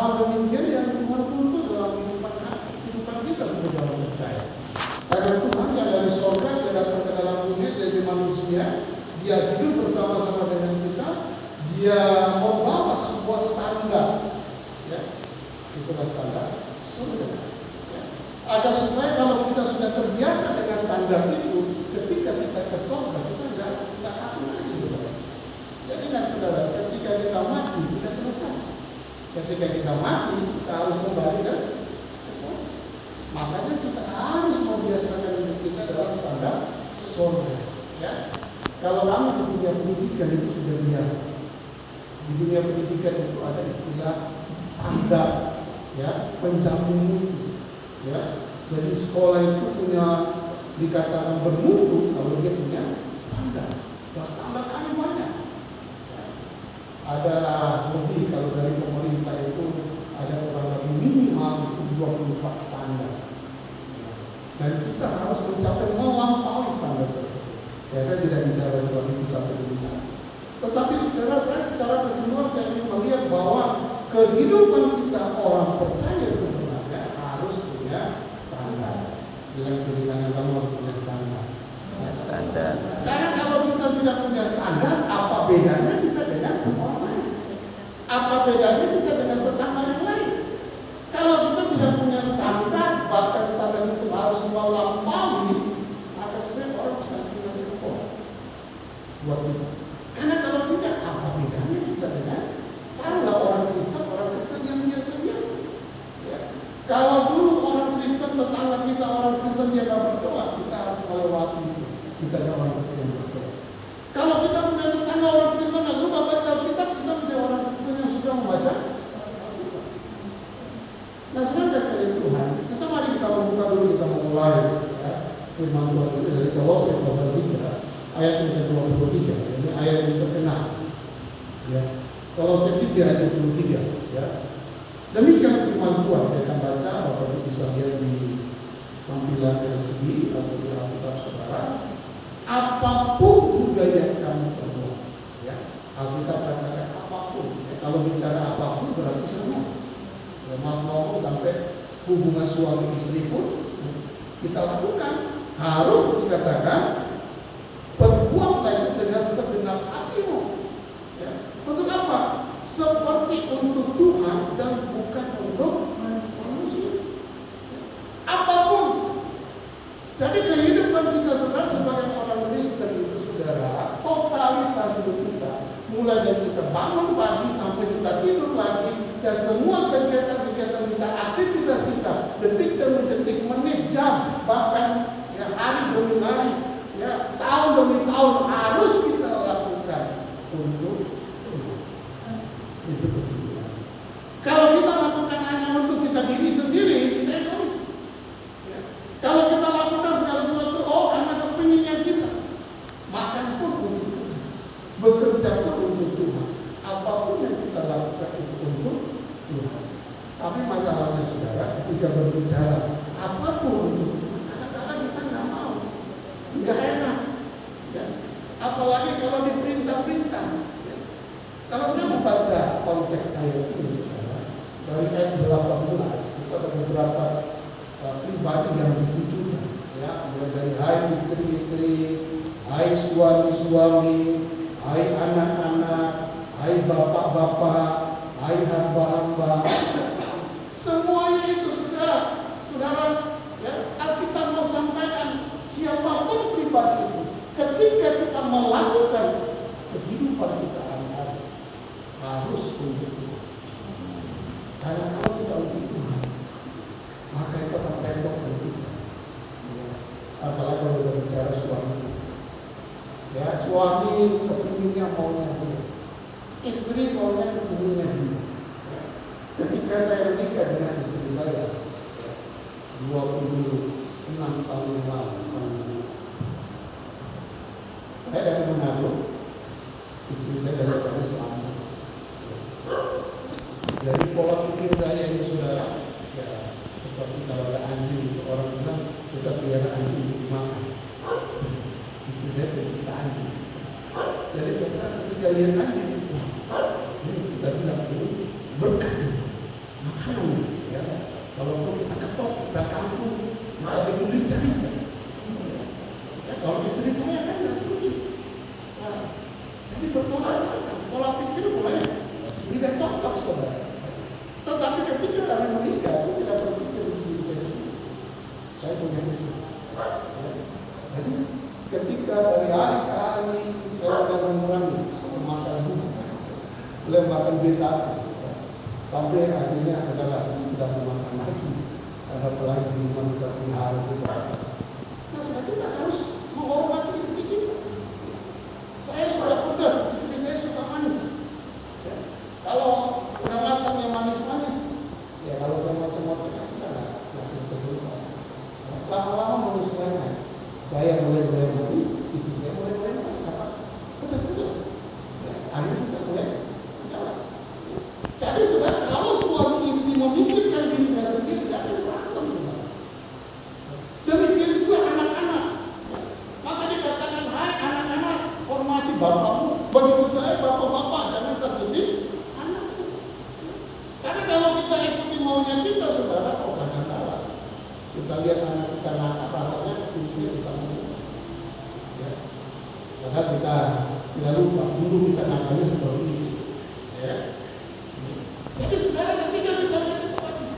Hal demikian yang Tuhan tuntut dalam kehidupan kita sebagai orang percaya. Karena Tuhan yang dari surga dia datang ke dalam dunia jadi manusia, dia hidup bersama-sama dengan kita, dia membawa sebuah standar, ya, itulah standar surga. Ya. Agar supaya kalau kita sudah terbiasa dengan standar itu, ketika kita ke surga kita nggak takut lagi, saudara. Jadi ingat saudara, ketika kita mati tidak selesai. Ketika kita mati kita harus kembali ke surga. Makanya kita harus membiasakan hidup kita dalam standar surga. Ya. Kalau kami di dunia pendidikan itu sudah biasa. Di dunia pendidikan itu ada istilah standar, ya, penjamin mutu. Ya. Jadi sekolah itu punya dikatakan bermutu kalau dia punya standar. Dan standar kami banyak. Ya. Ada lebih kalau dari pemerintah itu ada kurang lebih minimal itu 24 standar. Ya. Dan kita harus mencapai melampaui standar tersebut. Ya, saya tidak bicara soal itu sampai di sana. Tetapi saudara, saya secara keseluruhan saya ingin melihat bahwa kehidupan kita orang percaya sebenarnya harus punya standar. Bilang kiri kanan kamu harus punya standar. Standar. Karena kalau kita tidak punya standar, apa bedanya kita dengan orang lain? Apa bedanya kita dengan tetangga yang lain? Kalau kita tidak punya standar, bahkan standar itu harus melampaui, maka sebenarnya orang bisa tinggal di rumah buat kita. Karena kalau tidak, apa bedanya kita dengan taruhlah orang Kristen yang biasa-biasa. Ya. Kalau dulu orang Kristen, tetangga kita orang Kristen yang tidak berdoa, kita harus melewati itu. Kita adalah orang Kristen yang berdoa. Kalau kita punya tetangga orang Kristen yang suka baca Alkitab, kita punya orang Kristen yang suka membaca Alkitab. Nah, sebenarnya dari Tuhan, mari kita membuka dulu, kita memulai, ya, firman Tuhan ini dari Kolose pasal 3 ayat yang ke-23. Ini ayat yang terkenal. Ya. Kolose 3 ayat 23, ya. Demikian firman Tuhan, saya akan baca, Bapak Ibu bisa lihat di tampilan LCD atau di Alkitab saudara. Apapun juga yang kamu perbuat, ya. Alkitab katakan apapun. Ya, kalau bicara apapun berarti semua. Ya, mau sampai hubungan suami istri pun kita lakukan. Harus dikatakan perbuatlah itu dengan segenap hatimu. Ya. Untuk apa? Seperti untuk Tuhan dan bukan untuk manusia. Apapun. Jadi kehidupan kita sebagai orang Kristen itu saudara, totalitas hidup kita, mulai dari kita bangun pagi sampai kita tidur lagi, dan semua kegiatan-kegiatan kita, aktivitas kita, detik demi detik, menit, jam, bahkan ya, hari demi hari, ya, tahun demi tahun harus kita lakukan untuk itu kesimpulan. Kalau kita lakukan hanya untuk kita diri sendiri, kita egois. Ya. Kalau kita lakukan segala sesuatu, karena kepinginnya kita, makan pun untuk Tuhan, bekerja pun untuk Tuhan, apapun yang kita lakukan itu untuk Tuhan. Tapi masalahnya saudara, ketika berbicara apapun untuk Tuhan, kadang-kadang kita nggak mau, nggak enak. Ya. Apalagi kalau diperintah-perintah. Ya. Kalau sudah membaca konteks ayat ini saudara, dari ayat 18 itu ada beberapa pribadi yang ditujukan, ya, mulai dari hai istri-istri, hai suami-suami, hai anak-anak, hai bapak-bapak, hai hamba-hamba, semuanya itu saudara, ya, Alkitab mau sampaikan siapapun pribadi itu, ketika kita melakukan kehidupan kita hari-hari harus untuk Tuhan. Karena kalau tidak untuk Tuhan, maka itu akan merepotkan kita. Ya. Apalagi kalau berbicara suami istri. Ya, suami kepinginnya maunya dia, istri maunya kepinginnya dia. Ya. Ketika saya menikah dengan istri saya, 26 tahun yang lalu, saya dari Manado, istri saya dari Cari Selatan. Jadi pola pikir saya ini saudara, ya seperti kalau ada anjing itu orang bilang kita pelihara anjing untuk dimakan. Istri saya pecinta anjing. Jadi saudara ketika lihat anjing, ini kita bilang ini berkah. saudara. Tetapi ketika kami menikah, saya tidak berpikir untuk diri saya sendiri. Saya punya istri. Jadi ketika dari hari ke hari saya mulai mengurangi makan mulai makan B1 sampai akhirnya adalah saya tidak memakan lagi karena apalagi di rumah kita pelihara juga. Nah, sudah kita harus menghormati istri kita. Saya sudah pedas, istri saya suka manis. Ya. Kalau udah masaknya manis-manis, ya kalau saya macam-macam ya sudah nggak selesai. Ya, lama-lama menyesuaikan. Saya mulai manis, istri saya mulai apa? Pedas-pedas. Ya, akhirnya kita mulai sejalan. Jadi sudah kalau suami istri memikirkan dirinya sendiri, akan berantem sudah. Demikian juga anak-anak. Maka dikatakan, hai anak-anak, hormati bapakmu. Begitu baik bapak-bapak, jangan sakiti anakmu. Karena kalau kita ikuti maunya kita, saudara, kok kadang-kadang kita lihat anak kita nakal, rasanya pintunya kita mau. Ya. Padahal kita tidak lupa, dulu kita nakalnya seperti itu. Ya. Jadi sekarang ketika kita lihat itu lagi,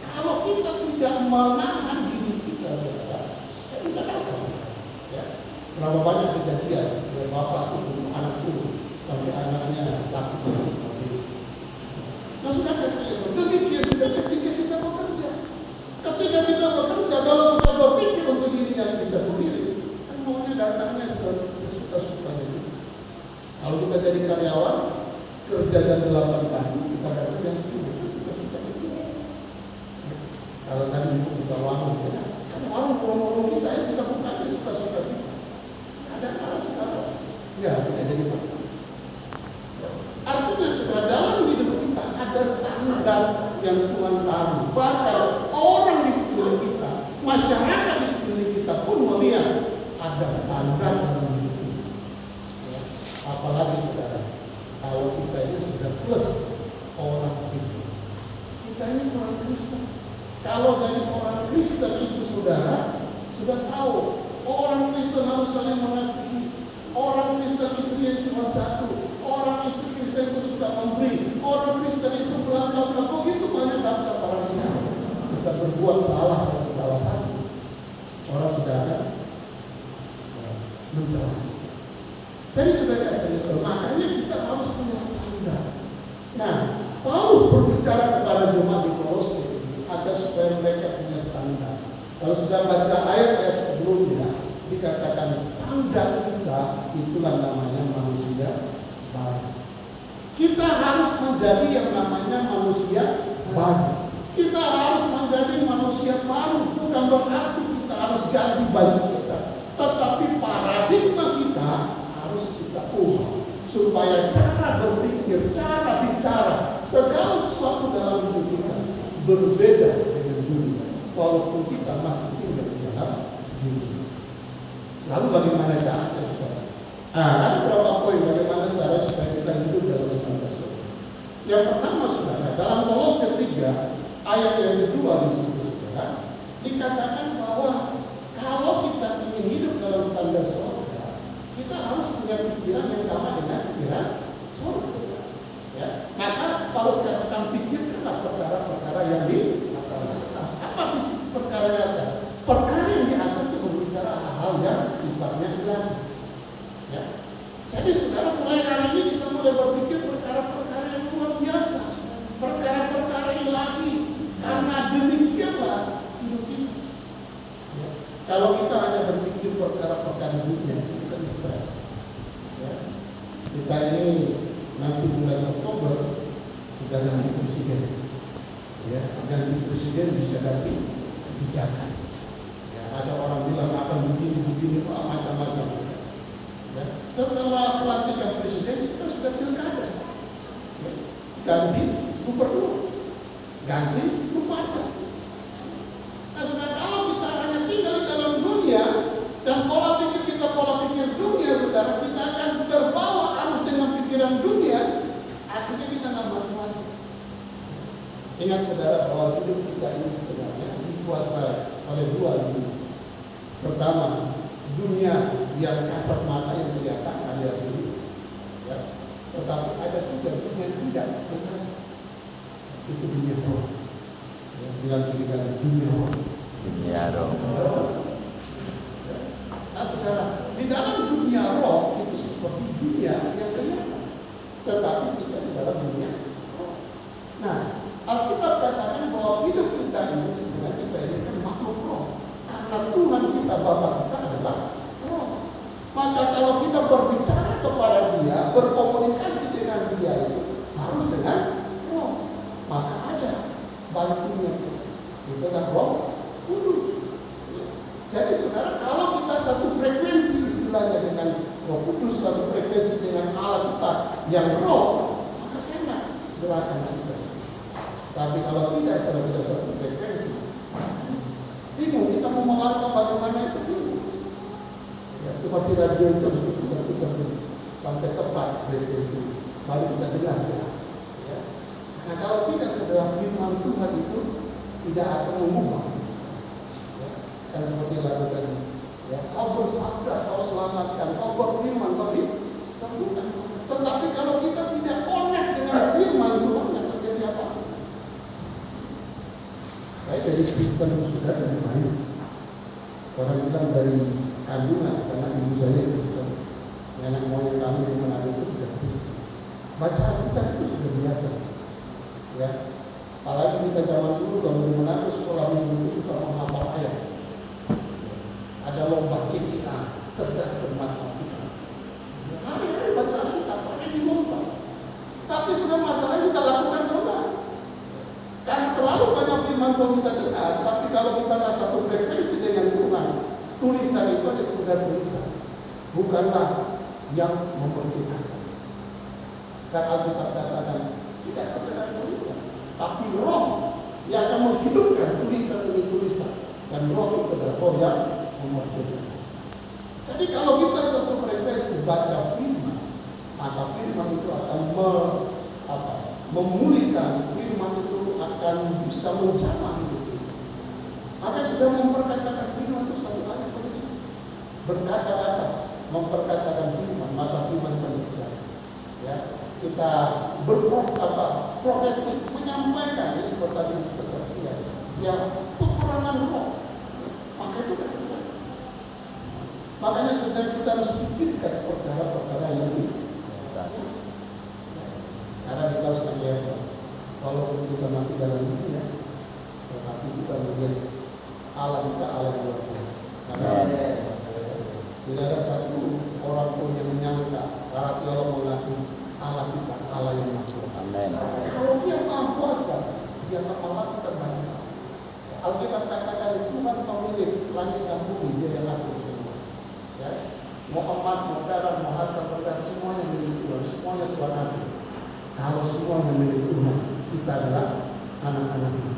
kalau kita tidak menahan diri kita, ya bisa kacau. Ya. Berapa banyak kejadian ya, bapak itu anak itu sampai anaknya sakit dan seperti itu. Nah sudah kasih demikian juga ketika kita bekerja. Ketika kita bekerja, kalau kita berpikir untuk dirinya kita sendiri, kan maunya datangnya sesuka-sukanya kita. Kalau kita jadi karyawan, kerja jam 8 pagi, kita datang jam 10, suka-sukanya kita. Kalau tadi itu buka warung, ya, kan warung kita yang kita buka aja suka-suka kita. Ada kalah sekarang, ya tidak jadi apa. Artinya sudah dalam hidup kita ada standar yang Tuhan taruh. Bahkan orang di sekeliling kita, masyarakat di sekeliling kita pun melihat ada standar dalam hidup kita. Ya. Apalagi saudara, kalau kita ini sudah plus orang Kristen. Kita ini orang Kristen. Kalau jadi orang Kristen itu saudara, sudah tahu orang Kristen harus saling mengasihi. Orang Kristen istrinya cuma satu. Orang istri Kristen itu suka memberi. Orang Kristen itu bla bla bla. Begitu banyak daftar orang Kristen. Kita berbuat salah satu. Orang sudah ada mencela. Jadi sudah kasih makanya kita harus punya standar. Nah, Paulus berbicara kepada jemaat di Kolose agar supaya mereka punya standar. Kalau sudah baca ayat sebelumnya, dikatakan standar kita itulah namanya manusia baru. Kita harus menjadi yang namanya manusia baru. Kita harus menjadi manusia baru. Bukan berarti kita harus ganti baju kita, tetapi paradigma kita harus kita ubah supaya cara berpikir, cara bicara, segala sesuatu dalam hidup kita berbeda dengan dunia. Walaupun kita masih tinggal di dalam dunia. Lalu bagaimana caranya, saudara? Ada beberapa poin bagaimana cara supaya kita hidup dalam standar surga. Yang pertama, saudara, dalam Kolose 3 ayat yang kedua di situ, saudara, dikatakan bahwa kalau kita ingin hidup dalam standar surga, kita harus punya pikiran yang sama dengan pikiran surga. Ya, maka Paulus katakan pikirkanlah perkara-perkara yang di atas. Apa perkara di atas? Perkara yang di atas itu berbicara hal-hal yang sifatnya ilahi. Ya. Jadi saudara, mulai hari ini kita mulai berpikir perkara-perkara yang luar biasa, perkara-perkara ilahi. Karena demikianlah hidup ini. Ya. Kalau kita hanya berpikir perkara-perkara dunia, kita stres. Ya. Kita ini nanti bulan Oktober sudah ganti presiden. Ya, ganti presiden bisa ganti kebijakan. Ya, ada orang bilang akan begini, macam-macam. Ya. Setelah pelantikan presiden kita sudah pilkada. Ya. Ganti gubernur, ganti bupati. Nah, sudah kalau kita hanya tinggal dalam dunia dan pola pikir kita pola pikir dunia, saudara, kita akan terbawa arus dengan pikiran dunia, akhirnya kita nggak maju-maju. Ingat saudara bahwa hidup kita ini sebenarnya dikuasai oleh dua dunia. Pertama, dunia yang kasat mata yang kelihatan hari ini. Ya. Tetapi ada juga dunia yang tidak. Itu dunia roh. Bilang kiri kanan, dunia roh. Dunia roh. Nah saudara, di dalam dunia roh itu seperti dunia yang kelihatan, tetapi kita di dalam dunia roh. Nah, Alkitab katakan bahwa hidup kita ini sebenarnya kita ini kan makhluk roh. Karena Tuhan kita, Bapa kita adalah roh. Maka kalau kita berbicara kepada Dia, berkomunikasi dengan Dia itu harus dengan roh. Maka ada bantunya kita. Itu kan roh kudus. Jadi saudara, kalau kita satu frekuensi istilahnya dengan Roh Kudus, satu frekuensi dengan Allah kita yang roh, maka enak gerakan kita. Tapi kalau tidak, saudara, tidak satu frekuensi, bingung kita mau melangkah bagaimana itu bingung. Ya, seperti radio itu harus diputar-putar sampai tepat frekuensi, baru kita dengar jelas. Ya. Nah kalau tidak, saudara, firman Tuhan itu tidak akan mengubah. Dan seperti lagu tadi, ya, kau bersabda, kau selamatkan, kau berfirman, kau disembuhkan. Tetapi kalau kita tidak connect dengan firman Tuhan, tidak terjadi apa-apa. Saya jadi Kristen sudah dari bayi. Orang bilang dari kandungan, karena ibu saya Kristen. Nenek moyang kami di Manado itu sudah Kristen. Baca Alkitab itu sudah biasa. Ya, apalagi kita zaman dulu kalau di Manado sekolah minggu itu suka menghafal ayat. Ada lomba cicilan, cerdas cermat Alkitab. Hari-hari baca Alkitab, pakai di lomba. Tapi sudah masalah kita lakukan lomba. Karena terlalu banyak firman Tuhan kita dengar, tapi kalau kita nggak satu frekuensi dengan Tuhan, tulisan itu hanya sekedar tulisan, bukanlah yang memerdekakan. Karena Alkitab katakan tidak sekedar tulisan, tapi roh yang akan menghidupkan tulisan demi tulisan, dan roh itu adalah roh yang memerdekakan. Jadi kalau kita satu frekuensi baca firman, maka firman itu akan memulihkan, firman itu akan bisa menjamah hidup kita. Maka sudah memperkatakan firman itu satu hal yang penting. Berkata-kata, memperkatakan firman, maka firman akan berjalan. Ya, kita profetik menyampaikan, ya, seperti tadi kesaksian, ya, peperangan roh, maka itu kan terjadi. Makanya sebenarnya kita harus pikirkan perkara-perkara yang ini. Karena kita harus melihat, walaupun kita masih dalam dunia, tetapi kita melihat Allah kita Allah yang luar biasa. Karena tidak ada satu orang pun yang menyangka kalau mengakui Allah kita Allah yang maha kuasa. Kalau Dia maha kuasa, Dia akan melakukan banyak hal. Alkitab katakan Tuhan pemilik langit dan bumi, Dia yang atur semua. Ya, mau emas, mau perak, mau harta benda, semuanya milik Tuhan, semuanya Tuhan atur. Kalau semuanya milik Tuhan, kita adalah anak-anaknya.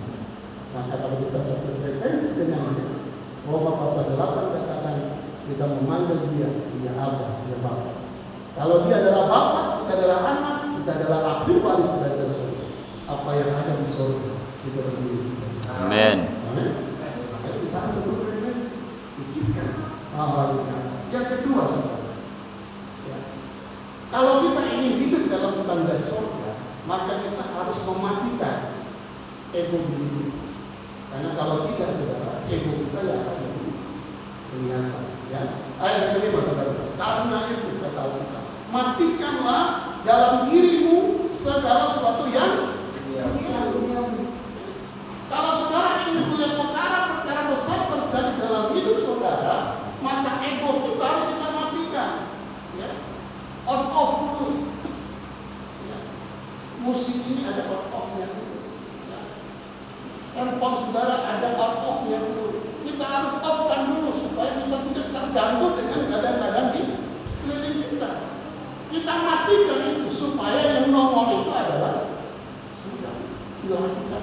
Maka kalau kita satu frekuensi dengan Dia, Roma pasal 8 katakan kita memanggil Dia Abba, Dia Bapa. Kalau Dia adalah Bapa, kita adalah anak, kita adalah ahli waris kerajaan surga. Apa yang ada di surga itu adalah milik kita. Amin. Amin. Maka kita harus satu frekuensi, pikirkan hal-hal yang atas. Yang kedua, saudara, ya, kalau kita ingin hidup dalam standar surga, maka kita harus mematikan ego diri kita. Karena kalau tidak, saudara, ego kita yang akan lebih kelihatan. Ya. Ayat yang kelima, saudara. Karena itu kata kita, matikanlah dalam dirimu segala sesuatu yang duniawi. Kalau saudara ingin melihat perkara-perkara besar terjadi dalam hidup saudara, maka ego kita harus kita matikan. Ya. On off dulu. Ya. Musik ini ada on off-nya dulu. Ya. Handphone saudara ada on off-nya dulu. Kita harus off-kan dulu supaya kita tidak terganggu dengan keadaan-keadaan di sekeliling kita. Kita matikan itu supaya yang nongol itu adalah sudah hilang kita.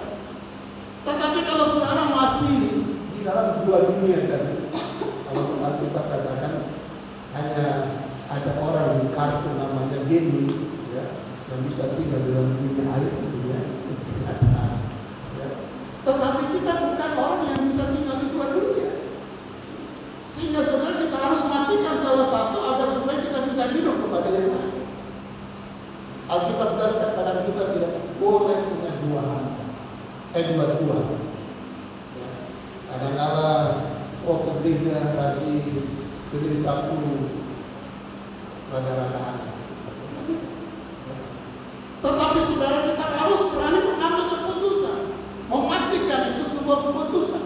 Tetapi kalau saudara masih di dalam dua dunia tadi, kalau kita katakan hanya ada orang di kartu namanya Denny, ya, yang bisa tinggal dalam dunia air itu ya. Tetapi kita bukan orang yang bisa tinggal di dua dunia. Sehingga saudara kita harus matikan salah satu agar supaya kita bisa hidup kepada yang lain. boleh punya dua tuan. Ya. Kadang-kadang ke gereja haji Senin Sabtu rada-rada aneh. Tetapi saudara, kita harus berani mengambil keputusan. Mematikan itu sebuah keputusan.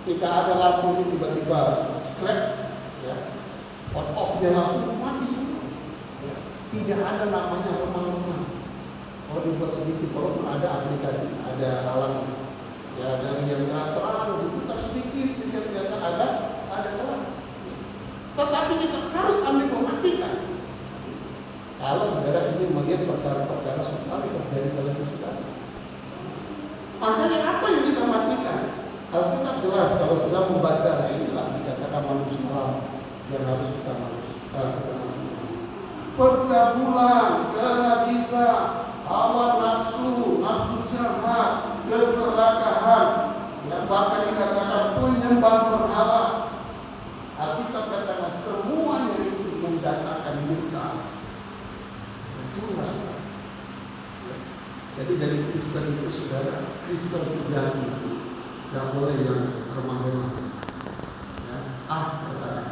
Jika ada lampu ini tiba-tiba cekrek, ya, on off-nya langsung mati semua. Ya. Tidak ada namanya remang-remang. Kalau dibuat sedikit, walaupun ada aplikasi, ada alat, ya, dari yang terang diputar sedikit sehingga ternyata ada terang. Tetapi kita harus ambil mematikan. Kalau saudara ingin melihat perkara-perkara supaya terjadi dalam saudara. Makanya apa yang kita matikan? Alkitab jelas kalau sudah membaca, inilah dikatakan manusia yang harus kita matikan. Percabulan, kenajisan, hawa nafsu, nafsu jahat, keserakahan, yang bahkan dikatakan penyembahan berhala. Alkitab katakan semuanya itu mendatangkan murka. Itu masuk. Jadi dari Kristen itu, saudara, Kristen sejati itu tidak boleh yang remah-remah. Ya. Katakan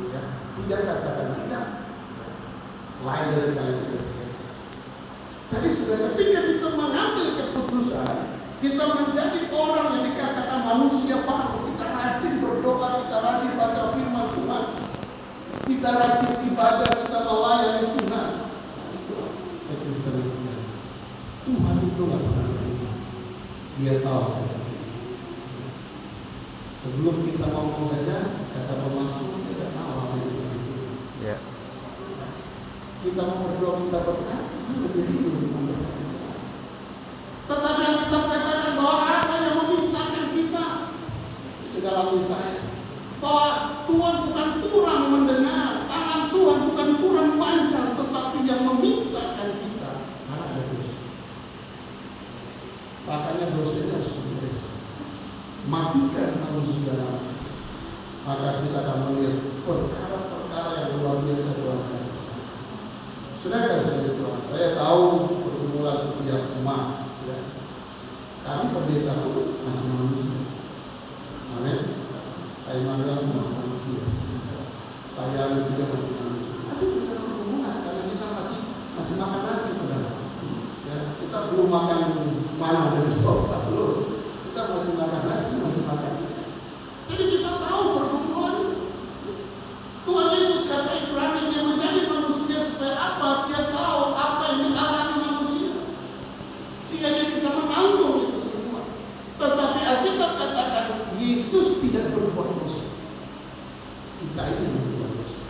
ya. Tidak katakan tidak. Lain daripada tidak siap. Jadi saudara, ketika kita mengambil keputusan, kita menjadi orang yang dikatakan manusia baru. Kita rajin berdoa, kita rajin baca firman Tuhan, kita rajin ibadah, kita melayani Tuhan. Itulah kekristenan sejati. Tuhan itu nggak pernah beriman. Dia tahu seperti itu. Sebelum kita ngomong saja, kata pemasmur tidak tahu apa yang kita pikirkan. Yeah. Kita mau berdoa, kita berkat, Tuhan lebih rindu memberkati kita. Tetapi yang kita katakan bahwa apa yang memisahkan kita di dalam Yesaya, bahwa Tuhan bukan kurang mendengar, tangan Tuhan bukan kurang panjang, tetapi yang memisahkan kita karena ada dosa. Makanya dosanya harus diberes. Matikan manusia, maka kita akan melihat perkara-perkara yang luar biasa Tuhan akan kerjakan. Sudah kasih Tuhan, saya tahu pergumulan setiap Jumat, ya. Kami pendeta pun masih manusia. Amin. Pak Immanuel masih manusia. Pak Yanis juga masih manusia. Masih punya pergumulan karena kita masih makan nasi, saudara. Ya, kita belum makan mana dari surga, belum. Kita masih makan nasi, masih makan ikan. Jadi kita tahu pergumulan. Tuhan Yesus kata Ibrani, dia menjadi manusia supaya apa? Dia tahu apa yang dialami manusia, sehingga dia bisa menanggung itu semua. Tetapi Alkitab katakan Yesus tidak berbuat dosa. Kita ini yang berbuat dosa.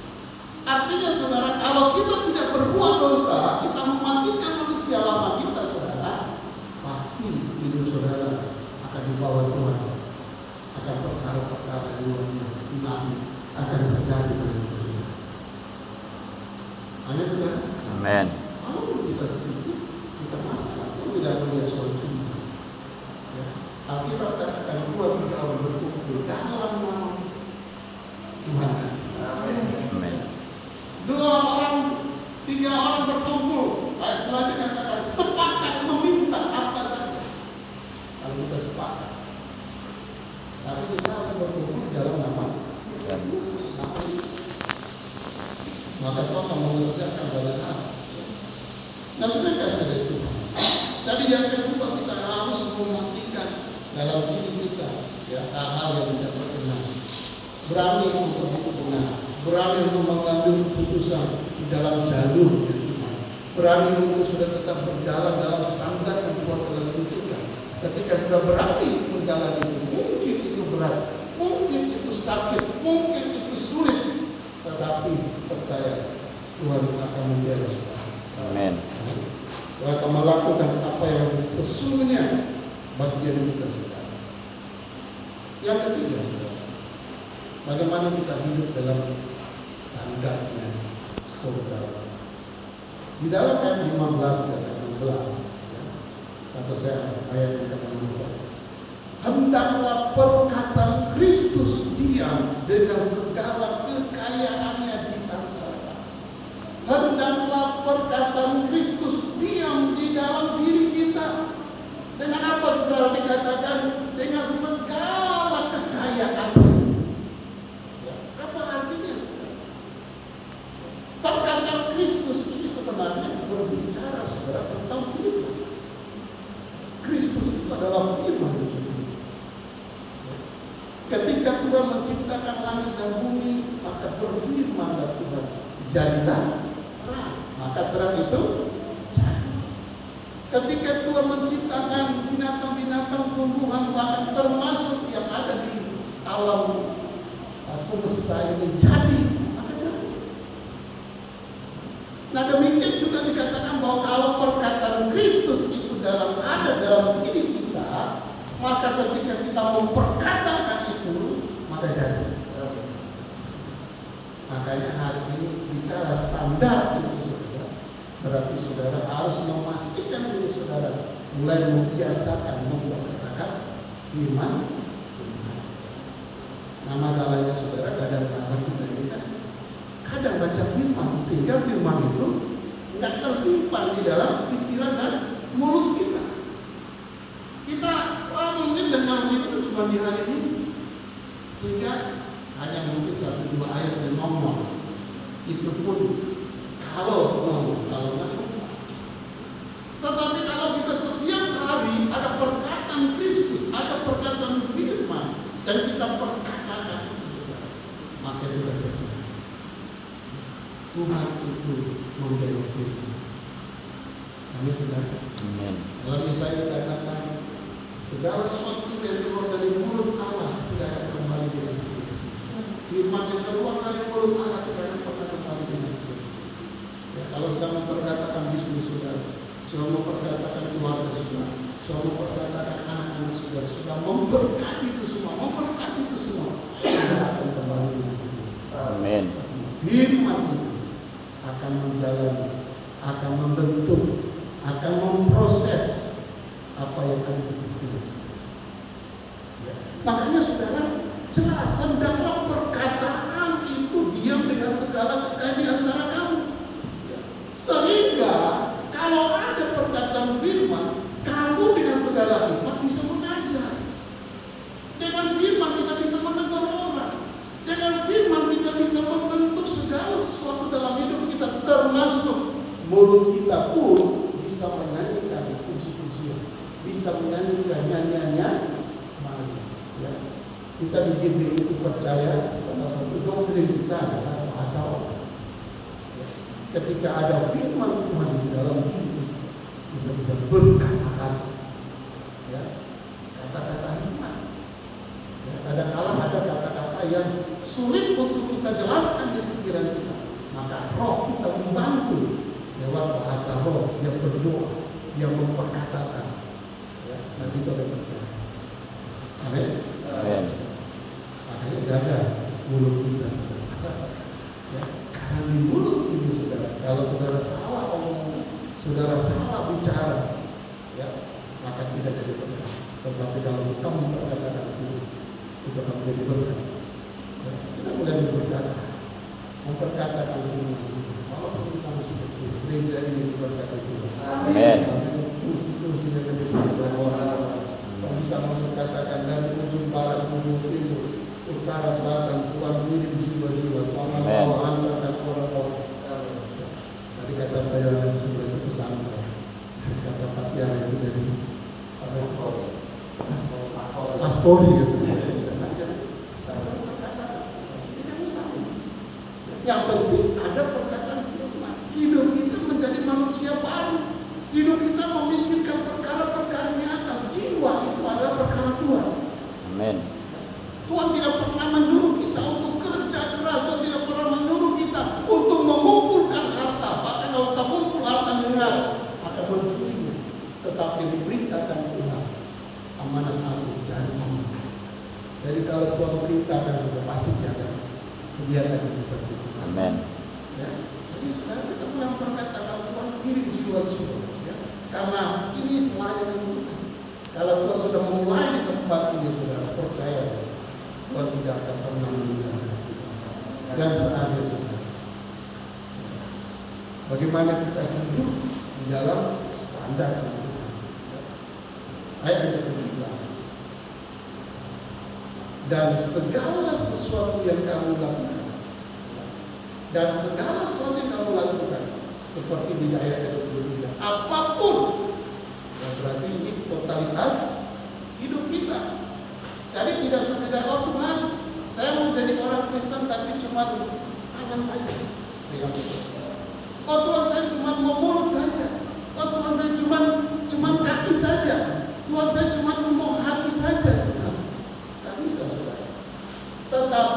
Artinya saudara, kalau kita tidak berbuat dosa, kita mematikan manusia lama kita, saudara, pasti hidup saudara akan dibawa Tuhan. Akan perkara-perkara yang luar biasa ilahi akan terjadi pada hidup saudara. Amin, saudara? Amin. Walaupun kita sedikit, bukan masalah. Kita tidak melihat soal cuma. Ya. Alkitab katakan 2-3 orang berkumpul dalam nama Tuhan. Amin. 2 orang, 3 orang berkumpul. Setelah dikatakan sepakat meminta apa saja. Kalau kita sepakat, tapi kita harus berkumpul dalam nama Tuhan. Maka Tuhan akan mengerjakan banyak hal. Nah, sudah kasih dari Tuhan. Jadi yang kedua, kita harus mematikan dalam diri kita, ya, hal-hal yang tidak berkenan. Berani untuk hidup benar, berani untuk mengambil keputusan di dalam jalur yang Tuhan. Berani untuk sudah tetap berjalan dalam standar yang Tuhan telah tentukan. Ketika sudah berani menjalani itu, mungkin itu berat, mungkin itu sakit, mungkin itu sulit, tetapi percaya Tuhan akan membela kita. Amin. Tuhan akan melakukan apa yang sesungguhnya bagian kita, saudara. Yang ketiga, saudara, bagaimana kita hidup dalam standarnya surga. Di dalam ayat 15 dan 16, ya, kata saya ayat yang ke-16, hendaklah perkataan Kristus diam dengan segala kekayaannya di antara. Hendaklah perkataan Kristus diam di dalam adalah firman itu sendiri. Ketika Tuhan menciptakan langit dan bumi, maka berfirmanlah Tuhan, jadilah terang. Maka terang itu jadi. Ketika Tuhan menciptakan binatang-binatang, tumbuhan, bahkan termasuk yang ada di alam semesta ini jadi, maka jadi. Nah, demikian juga dikatakan bahwa kalau perkataan Kristus itu ada dalam diri kita, maka ketika kita memperkatakan itu, maka jadi. Makanya hari ini bicara standar itu, saudara, berarti saudara harus memastikan diri saudara mulai membiasakan memperkatakan firman. Nah, masalahnya saudara, kadang-kadang kita ini kan kadang baca firman, sehingga firman itu nggak tersimpan di dalam pikiran dan mulut kita. Kita mungkin dengar itu cuma di hari ini, sehingga hanya mungkin 1-2 ayat yang ngomong. Itu pun kalau ngomong, kalau nggak lupa. Tetapi kalau kita setiap hari ada perkataan Kristus, ada perkataan firman, dan kita perkatakan itu, saudara, maka itu sudah terjadi. Tuhan itu membela firman. Amin, saudara. Amin. Dalam Yesaya dikatakan, segala sesuatu yang keluar dari mulut Allah tidak akan kembali dengan sia-sia. Firman yang keluar dari mulut Allah tidak akan pernah kembali dengan sia-sia. Ya, kalau sudah memperkatakan bisnis saudara, sudah memperkatakan keluarga saudara, sudah memperkatakan anak-anak saudara, sudah memberkati itu semua, tidak akan kembali dengan sia-sia. Amin. Firman itu akan menjalani, akan membentuk, akan memproses apa yang ada di pikiran. Ya. Makanya saudara, jelas hendaklah perkataan itu diam dengan segala kekayaan di antara kamu. Ya. Sehingga kalau ada perkataan firman, kamu dengan segala hikmat bisa mengajar. Dengan firman kita bisa menegur orang. Dengan firman kita bisa membentuk segala sesuatu dalam hidup kita, termasuk mulut kita pun bisa menyanyikan puji-pujian, bisa menyanyikan nyanyian baru. Ya. Kita di GBI itu percaya salah satu doktrin kita adalah bahasa roh. Ya. Ketika ada firman Tuhan di dalam diri, kita bisa berkata-kata, ya, kata-kata hikmat. Ya, kadang-kala ada kata-kata yang sulit untuk kita jelaskan di pikiran kita, maka roh kita membantu lewat bahasa roh, dia berdoa, dia memperkatakan, ya, dan itu ada percaya. Amin. Amin. Makanya jaga mulut kita, saudara. Ya, karena di mulut ini, saudara, kalau saudara salah ngomong, saudara salah bicara, ya, maka tidak jadi berkat. Tetapi kalau kita memperkatakan firman, itu akan menjadi berkat. Ya, kita mulai berkata, memperkatakan firman. Walaupun kita masih kecil, gereja ini diberkati Tuhan. Amin. Kursi-kursi yang diberkati orang-orang. Kita bisa memperkatakan dari ujung barat, ujung timur, utara, selatan, Tuhan kirim jiwa-jiwa, Tuhan mau hantarkan orang-orang. Tadi kata Pak Yohanes sebenarnya itu pesan, kata Pak Tiana itu dari pastori gitu. Bisa saja kita berkata, tidak mustahil. Yang penting ada perkataan firman. Hidup kita menjadi manusia baru. Hidup kita memikirkan perkara-perkara di atas. Jiwa itu adalah perkara Tuhan. Amin. Tuhan tidak pernah menyuruh kita untuk kerja keras, Tuhan tidak pernah menyuruh kita untuk mengumpulkan harta. Bahkan kalau kita kumpul harta dengar akan mencurinya. Tetapi diberitakan Tuhan, amanat aku jadi aman. Jadi kalau Tuhan perintahkan sudah pasti dia akan sediakan kita. Amin. Ya. Jadi sekarang kita mulai memperkatakan Tuhan kirim jiwa-jiwa. Ya. Karena ini pelayanan Tuhan. Kalau Tuhan sudah memulai di tempat ini, saudara, percaya Tuhan tidak akan pernah meninggalkan kita. Yang terakhir, saudara, bagaimana kita hidup di dalam standar Tuhan. Ayat 17. Dan segala sesuatu yang kamu lakukan, dan segala sesuatu yang kamu lakukan, seperti di ayat 23, apapun, ya berarti ini totalitas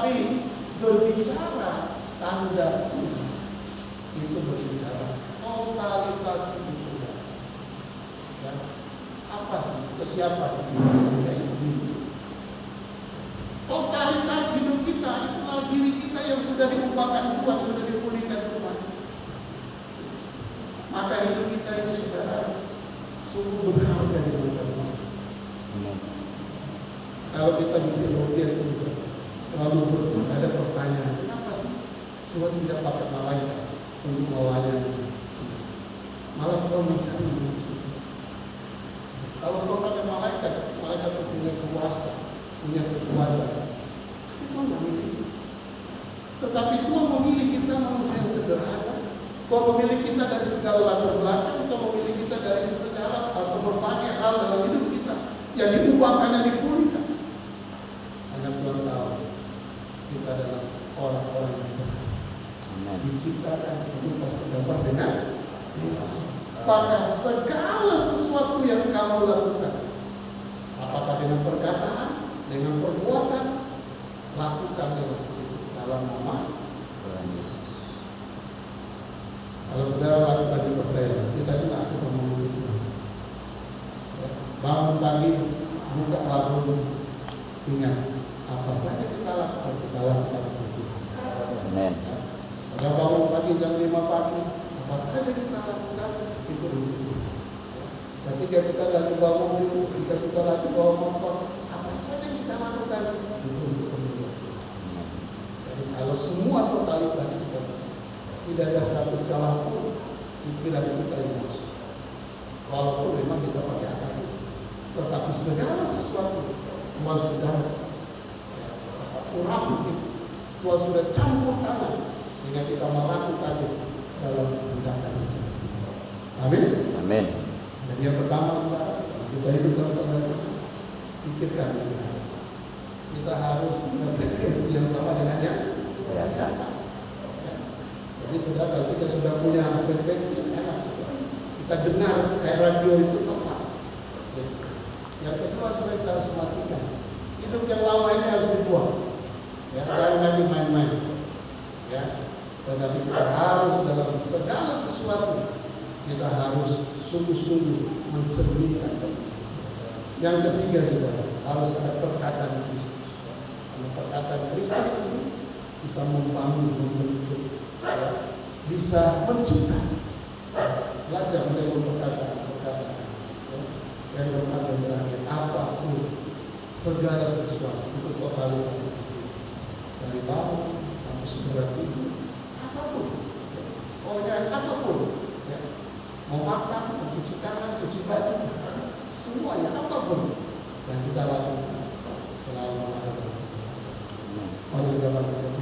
Tetapi berbicara standar itu berbicara totalitas hidup saudara. Ya. Apa sih? Ke siapa sih? Yaitu diri. Totalitas hidup kita itulah diri kita yang sudah diubahkan Tuhan, sudah dipulihkan Tuhan. Maka hidup kita ini saudara sungguh berharga di mata Tuhan. Kalau kita berteologi itu selalu ada pertanyaan, kenapa sih Tuhan tidak pakai malaikat untuk melayani? Malah Tuhan mencari manusia. Kalau Tuhan pakai malaikat, malaikat itu punya kuasa, punya kekuatan. Tapi Tuhan memilih. Tetapi Tuhan memilih kita manusia yang sederhana. Tuhan memilih kita dari segala latar belakang, Tuhan memilih kita dari segala atau berbagai hal dalam hidup kita yang diubahkan, yang dipulihkan. Karena Tuhan tahu kita adalah orang-orang yang benar, diciptakan serupa segambar dengan Dia. Maka segala sesuatu yang kamu lakukan, apakah dengan perkataan, dengan perbuatan, lakukan dalam nama Tuhan Yesus. Kalau saudara lakukan dipercaya, kita itu nggak asal ngomong gitu. Bangun pagi, buka warung, ingat apa saja kita lakukan untuk Tuhan. Amin. Saudara bangun pagi jam 5 pagi, apa saja kita lakukan itu untuk Tuhan. Ketika kita lagi bawa mobil, ketika kita lagi bawa motor, apa saja kita lakukan itu untuk kemuliaan Tuhan. Jadi kalau semua totalitas kita, tidak ada satu celah pun pikiran kita yang masuk. Walaupun memang kita pakai akal itu, tetapi segala sesuatu Tuhan sudah urapi itu, Tuhan sudah campur tangan sehingga kita melakukan itu dalam tindakan itu. Amin. Amin. Jadi yang pertama kita hidup dalam standar itu, pikirkan lebih atas. Kita harus punya frekuensi yang sama dengan yang Di atas. Jadi saudara, kalau kita sudah punya frekuensi enak, kita dengar kayak radio itu tepat. Yang kedua saudara, kita harus matikan. Hidup yang lama ini harus dibuang. Ya, jangan lagi main-main. Ya, tetapi kita harus dalam segala sesuatu kita harus sungguh-sungguh mencerminkan. Yang ketiga saudara, harus ada perkataan Kristus. Karena perkataan Kristus itu bisa membangun, membentuk, ya, bisa mencipta. Belajar menemukan perkataan-perkataan yang berkata yang berakhir apapun, segala sesuatu itu totalitas itu, dari bangun sampai segera tidur, apapun, pokoknya apapun, ya. Mau makan, mau cuci tangan, cuci baju, semuanya apapun yang kita lakukan selalu ada. Mari kita lakukan.